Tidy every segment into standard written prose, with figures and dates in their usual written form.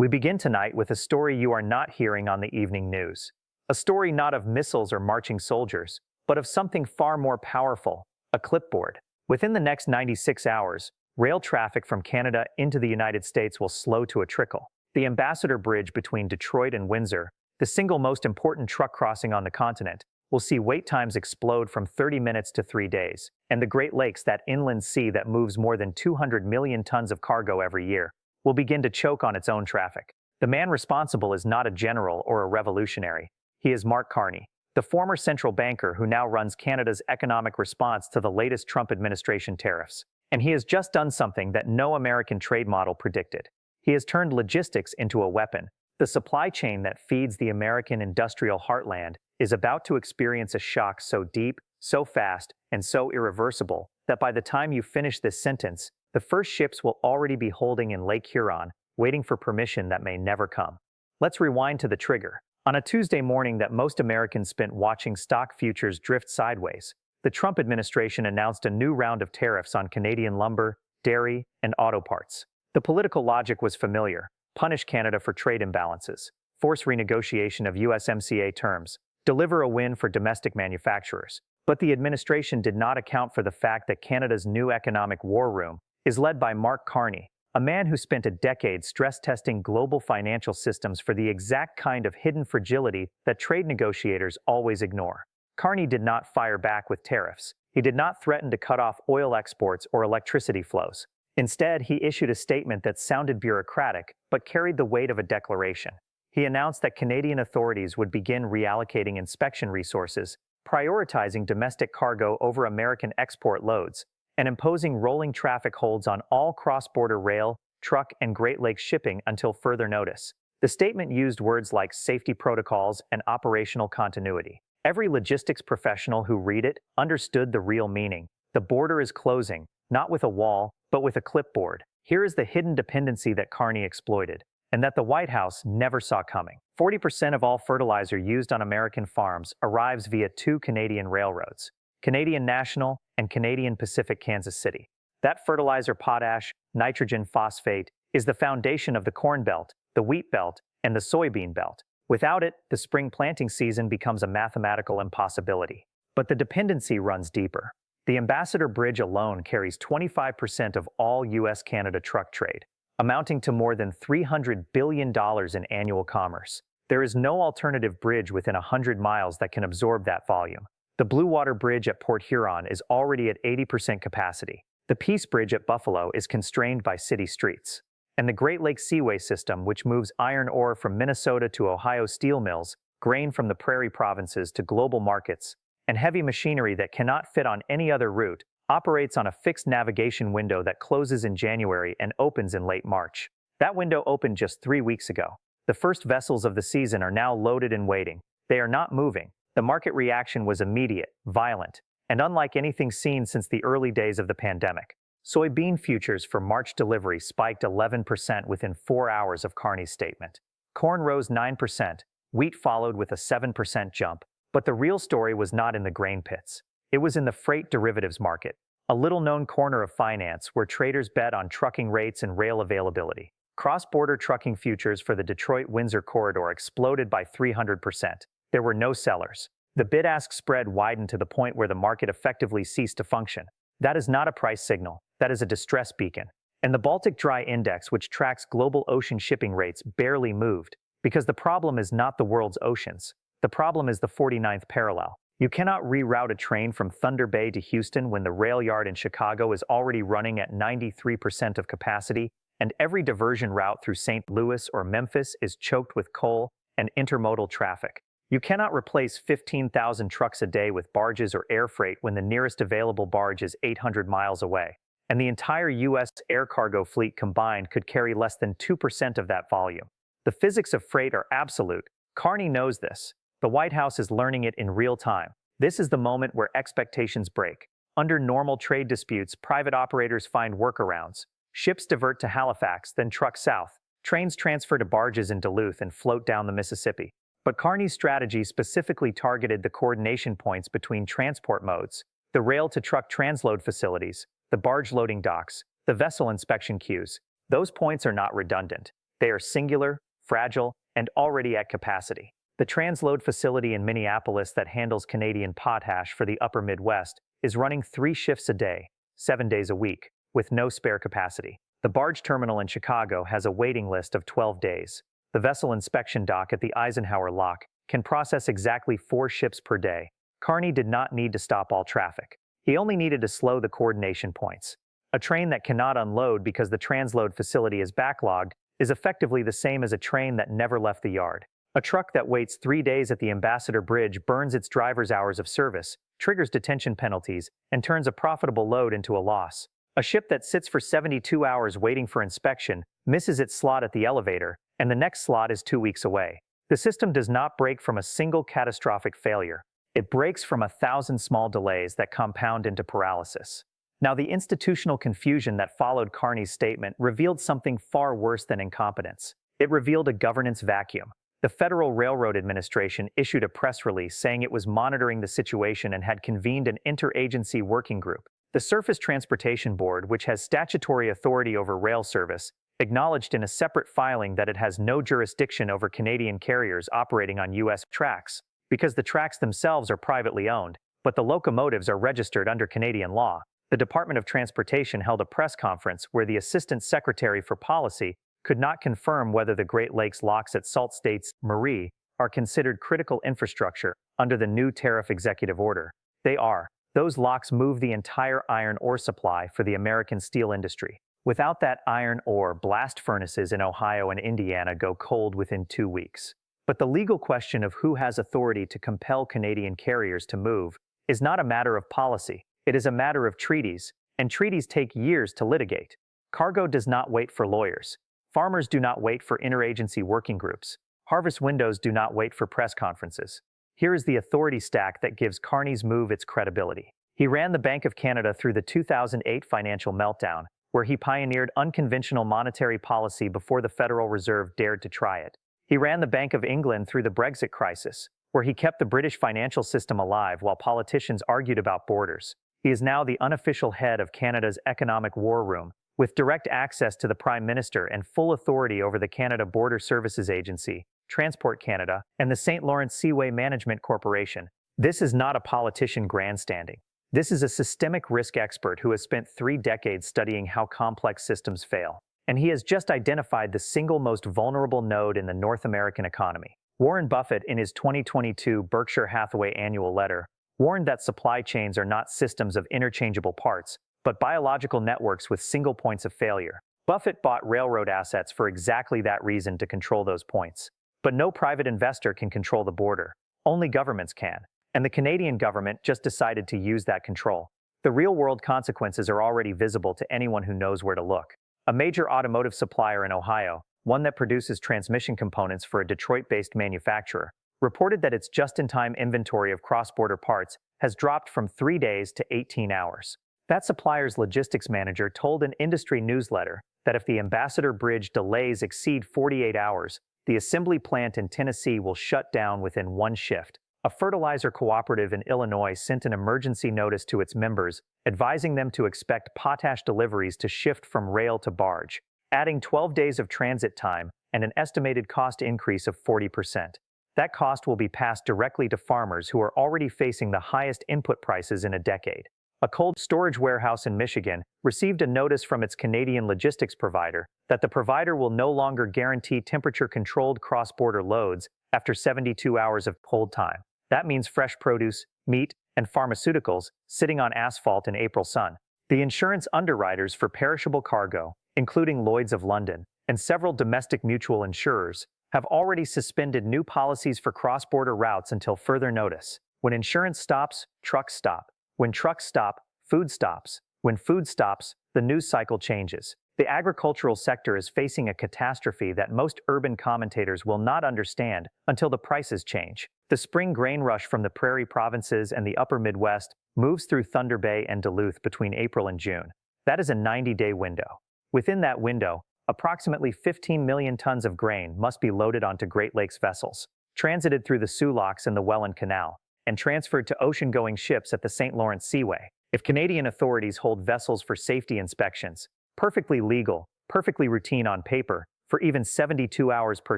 We begin tonight with a story you are not hearing on the evening news. A story not of missiles or marching soldiers, but of something far more powerful, a clipboard. Within the next 96 hours, rail traffic from Canada into the United States will slow to a trickle. The Ambassador Bridge between Detroit and Windsor, the single most important truck crossing on the continent, will see wait times explode from 30 minutes to 3 days, and the Great Lakes, that inland sea that moves more than 200 million tons of cargo every year, will begin to choke on its own traffic. The man responsible is not a general or a revolutionary. He is Mark Carney, the former central banker who now runs Canada's economic response to the latest Trump administration tariffs. And he has just done something that no American trade model predicted. He has turned logistics into a weapon. The supply chain that feeds the American industrial heartland is about to experience a shock so deep, so fast, and so irreversible that by the time you finish this sentence, the first ships will already be holding in Lake Huron, waiting for permission that may never come. Let's rewind to the trigger. On a Tuesday morning that most Americans spent watching stock futures drift sideways, the Trump administration announced a new round of tariffs on Canadian lumber, dairy, and auto parts. The political logic was familiar: punish Canada for trade imbalances, force renegotiation of USMCA terms, deliver a win for domestic manufacturers. But the administration did not account for the fact that Canada's new economic war room is led by Mark Carney, a man who spent a decade stress-testing global financial systems for the exact kind of hidden fragility that trade negotiators always ignore. Carney did not fire back with tariffs. He did not threaten to cut off oil exports or electricity flows. Instead, he issued a statement that sounded bureaucratic but carried the weight of a declaration. He announced that Canadian authorities would begin reallocating inspection resources, prioritizing domestic cargo over American export loads, and imposing rolling traffic holds on all cross-border rail, truck, and Great Lakes shipping until further notice. The statement used words like safety protocols and operational continuity. Every logistics professional who read it understood the real meaning. The border is closing, not with a wall, but with a clipboard. Here is the hidden dependency that Carney exploited, and that the White House never saw coming. 40% of all fertilizer used on American farms arrives via two Canadian railroads: Canadian National and Canadian Pacific Kansas City. That fertilizer, potash, nitrogen, phosphate, is the foundation of the corn belt, the wheat belt, and the soybean belt. Without it, the spring planting season becomes a mathematical impossibility. But the dependency runs deeper. The Ambassador Bridge alone carries 25% of all U.S.-Canada truck trade, amounting to more than $300 billion in annual commerce. There is no alternative bridge within 100 miles that can absorb that volume. The Blue Water Bridge at Port Huron is already at 80% capacity. The Peace Bridge at Buffalo is constrained by city streets. And the Great Lakes Seaway System, which moves iron ore from Minnesota to Ohio steel mills, grain from the prairie provinces to global markets, and heavy machinery that cannot fit on any other route, operates on a fixed navigation window that closes in January and opens in late March. That window opened just 3 weeks ago. The first vessels of the season are now loaded and waiting. They are not moving. The market reaction was immediate, violent, and unlike anything seen since the early days of the pandemic. Soybean futures for March delivery spiked 11% within 4 hours of Carney's statement. Corn rose 9%, wheat followed with a 7% jump. But the real story was not in the grain pits. It was in the freight derivatives market, a little-known corner of finance where traders bet on trucking rates and rail availability. Cross-border trucking futures for the Detroit-Windsor corridor exploded by 300%. There were no sellers. The bid-ask spread widened to the point where the market effectively ceased to function. That is not a price signal. That is a distress beacon. And the Baltic Dry Index, which tracks global ocean shipping rates, barely moved, because the problem is not the world's oceans. The problem is the 49th parallel. You cannot reroute a train from Thunder Bay to Houston when the rail yard in Chicago is already running at 93% of capacity, and every diversion route through St. Louis or Memphis is choked with coal and intermodal traffic. You cannot replace 15,000 trucks a day with barges or air freight when the nearest available barge is 800 miles away, and the entire U.S. air cargo fleet combined could carry less than 2% of that volume. The physics of freight are absolute. Carney knows this. The White House is learning it in real time. This is the moment where expectations break. Under normal trade disputes, private operators find workarounds. Ships divert to Halifax, then truck south. Trains transfer to barges in Duluth and float down the Mississippi. But Carney's strategy specifically targeted the coordination points between transport modes: the rail-to-truck transload facilities, the barge loading docks, the vessel inspection queues. Those points are not redundant. They are singular, fragile, and already at capacity. The transload facility in Minneapolis that handles Canadian potash for the upper Midwest is running 3 shifts a day, 7 days a week, with no spare capacity. The barge terminal in Chicago has a waiting list of 12 days. The vessel inspection dock at the Eisenhower Lock can process exactly 4 ships per day. Carney did not need to stop all traffic. He only needed to slow the coordination points. A train that cannot unload because the transload facility is backlogged is effectively the same as a train that never left the yard. A truck that waits 3 days at the Ambassador Bridge burns its driver's hours of service, triggers detention penalties, and turns a profitable load into a loss. A ship that sits for 72 hours waiting for inspection misses its slot at the elevator, and the next slot is 2 weeks away. The system does not break from a single catastrophic failure. It breaks from 1,000 small delays that compound into paralysis. Now, the institutional confusion that followed Carney's statement revealed something far worse than incompetence. It revealed a governance vacuum. The Federal Railroad Administration issued a press release saying it was monitoring the situation and had convened an interagency working group. The Surface Transportation Board, which has statutory authority over rail service, acknowledged in a separate filing that it has no jurisdiction over Canadian carriers operating on U.S. tracks, because the tracks themselves are privately owned, but the locomotives are registered under Canadian law. The Department of Transportation held a press conference where the Assistant Secretary for Policy could not confirm whether the Great Lakes locks at Sault Ste. Marie are considered critical infrastructure under the new tariff executive order. They are. Those locks move the entire iron ore supply for the American steel industry. Without that iron ore, blast furnaces in Ohio and Indiana go cold within 2 weeks. But the legal question of who has authority to compel Canadian carriers to move is not a matter of policy. It is a matter of treaties, and treaties take years to litigate. Cargo does not wait for lawyers. Farmers do not wait for interagency working groups. Harvest windows do not wait for press conferences. Here is the authority stack that gives Carney's move its credibility. He ran the Bank of Canada through the 2008 financial meltdown, where he pioneered unconventional monetary policy before the Federal Reserve dared to try it. He ran the Bank of England through the Brexit crisis, where he kept the British financial system alive while politicians argued about borders. He is now the unofficial head of Canada's economic war room, with direct access to the Prime Minister and full authority over the Canada Border Services Agency, Transport Canada, and the St. Lawrence Seaway Management Corporation. This is not a politician grandstanding. This is a systemic risk expert who has spent 3 decades studying how complex systems fail. And he has just identified the single most vulnerable node in the North American economy. Warren Buffett, in his 2022 Berkshire Hathaway annual letter, warned that supply chains are not systems of interchangeable parts, but biological networks with single points of failure. Buffett bought railroad assets for exactly that reason, to control those points. But no private investor can control the border. Only governments can. And the Canadian government just decided to use that control. The real-world consequences are already visible to anyone who knows where to look. A major automotive supplier in Ohio, one that produces transmission components for a Detroit-based manufacturer, reported that its just-in-time inventory of cross-border parts has dropped from 3 days to 18 hours. That supplier's logistics manager told an industry newsletter that if the Ambassador Bridge delays exceed 48 hours, the assembly plant in Tennessee will shut down within 1 shift. A fertilizer cooperative in Illinois sent an emergency notice to its members, advising them to expect potash deliveries to shift from rail to barge, adding 12 days of transit time and an estimated cost increase of 40%. That cost will be passed directly to farmers who are already facing the highest input prices in a decade. A cold storage warehouse in Michigan received a notice from its Canadian logistics provider that the provider will no longer guarantee temperature-controlled cross-border loads after 72 hours of hold time. That means fresh produce, meat, and pharmaceuticals sitting on asphalt in April sun. The insurance underwriters for perishable cargo, including Lloyd's of London and several domestic mutual insurers, have already suspended new policies for cross-border routes until further notice. When insurance stops, trucks stop. When trucks stop, food stops. When food stops, the news cycle changes. The agricultural sector is facing a catastrophe that most urban commentators will not understand until the prices change. The spring grain rush from the prairie provinces and the upper Midwest moves through Thunder Bay and Duluth between April and June. That is a 90-day window. Within that window, approximately 15 million tons of grain must be loaded onto Great Lakes vessels, transited through the Soo Locks and the Welland Canal, and transferred to ocean-going ships at the St. Lawrence Seaway. If Canadian authorities hold vessels for safety inspections, perfectly legal, perfectly routine on paper, for even 72 hours per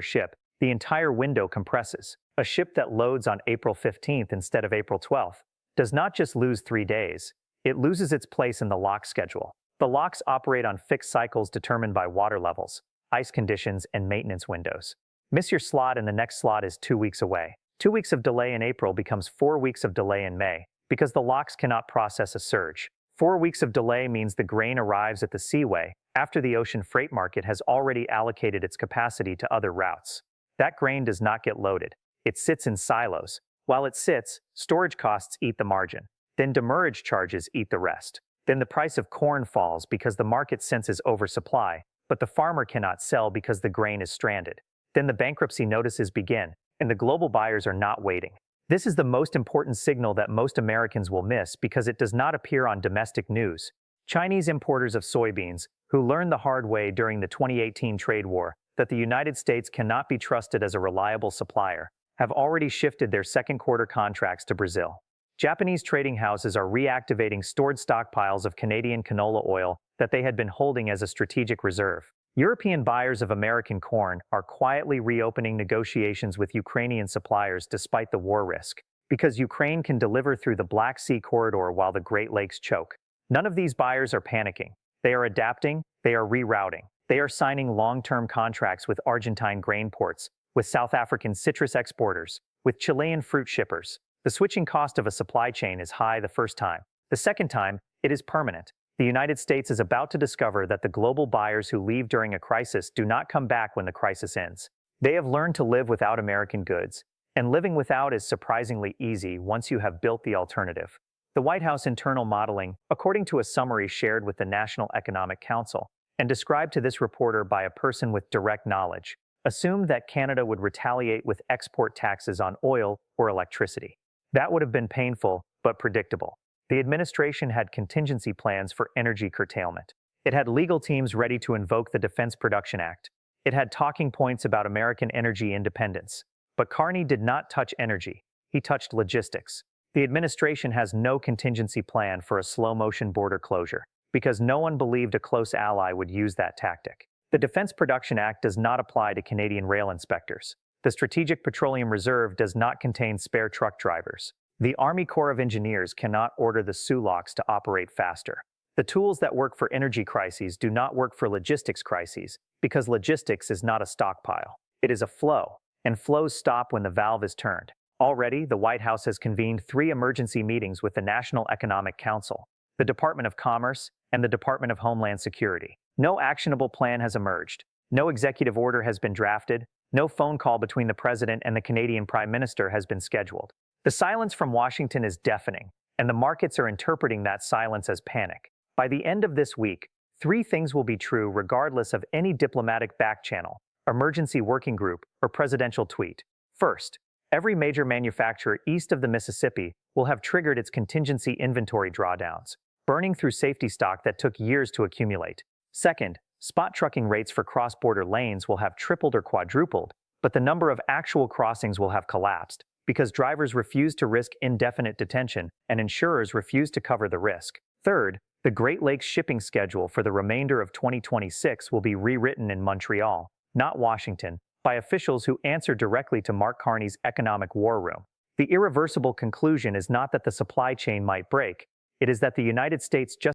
ship, the entire window compresses. A ship that loads on April 15th instead of April 12th does not just lose 3 days, it loses its place in the lock schedule. The locks operate on fixed cycles determined by water levels, ice conditions, and maintenance windows. Miss your slot and the next slot is 2 weeks away. 2 weeks of delay in April becomes 4 weeks of delay in May, because the locks cannot process a surge. 4 weeks of delay means the grain arrives at the seaway after the ocean freight market has already allocated its capacity to other routes. That grain does not get loaded. It sits in silos. While it sits, storage costs eat the margin. Then demurrage charges eat the rest. Then the price of corn falls because the market senses oversupply, but the farmer cannot sell because the grain is stranded. Then the bankruptcy notices begin, and the global buyers are not waiting. This is the most important signal that most Americans will miss because it does not appear on domestic news. Chinese importers of soybeans, who learned the hard way during the 2018 trade war that the United States cannot be trusted as a reliable supplier, have already shifted their second quarter contracts to Brazil. Japanese trading houses are reactivating stored stockpiles of Canadian canola oil that they had been holding as a strategic reserve. European buyers of American corn are quietly reopening negotiations with Ukrainian suppliers despite the war risk, because Ukraine can deliver through the Black Sea corridor while the Great Lakes choke. None of these buyers are panicking. They are adapting, they are rerouting. They are signing long-term contracts with Argentine grain ports, with South African citrus exporters, with Chilean fruit shippers. The switching cost of a supply chain is high the first time. The second time, it is permanent. The United States is about to discover that the global buyers who leave during a crisis do not come back when the crisis ends. They have learned to live without American goods, and living without is surprisingly easy once you have built the alternative. The White House internal modeling, according to a summary shared with the National Economic Council, and described to this reporter by a person with direct knowledge, assumed that Canada would retaliate with export taxes on oil or electricity. That would have been painful, but predictable. The administration had contingency plans for energy curtailment. It had legal teams ready to invoke the Defense Production Act. It had talking points about American energy independence. But Carney did not touch energy. He touched logistics. The administration has no contingency plan for a slow-motion border closure, because no one believed a close ally would use that tactic. The Defense Production Act does not apply to Canadian rail inspectors. The Strategic Petroleum Reserve does not contain spare truck drivers. The Army Corps of Engineers cannot order the SULOCs to operate faster. The tools that work for energy crises do not work for logistics crises, because logistics is not a stockpile. It is a flow, and flows stop when the valve is turned. Already, the White House has convened 3 emergency meetings with the National Economic Council, the Department of Commerce, and the Department of Homeland Security. No actionable plan has emerged. No executive order has been drafted. No phone call between the President and the Canadian Prime Minister has been scheduled. The silence from Washington is deafening, and the markets are interpreting that silence as panic. By the end of this week, 3 things will be true regardless of any diplomatic back channel, emergency working group, or presidential tweet. First, every major manufacturer east of the Mississippi will have triggered its contingency inventory drawdowns, burning through safety stock that took years to accumulate. Second, spot trucking rates for cross-border lanes will have tripled or quadrupled, but the number of actual crossings will have collapsed, because drivers refuse to risk indefinite detention and insurers refuse to cover the risk. Third, the Great Lakes shipping schedule for the remainder of 2026 will be rewritten in Montreal, not Washington, by officials who answer directly to Mark Carney's economic war room. The irreversible conclusion is not that the supply chain might break, it is that the United States just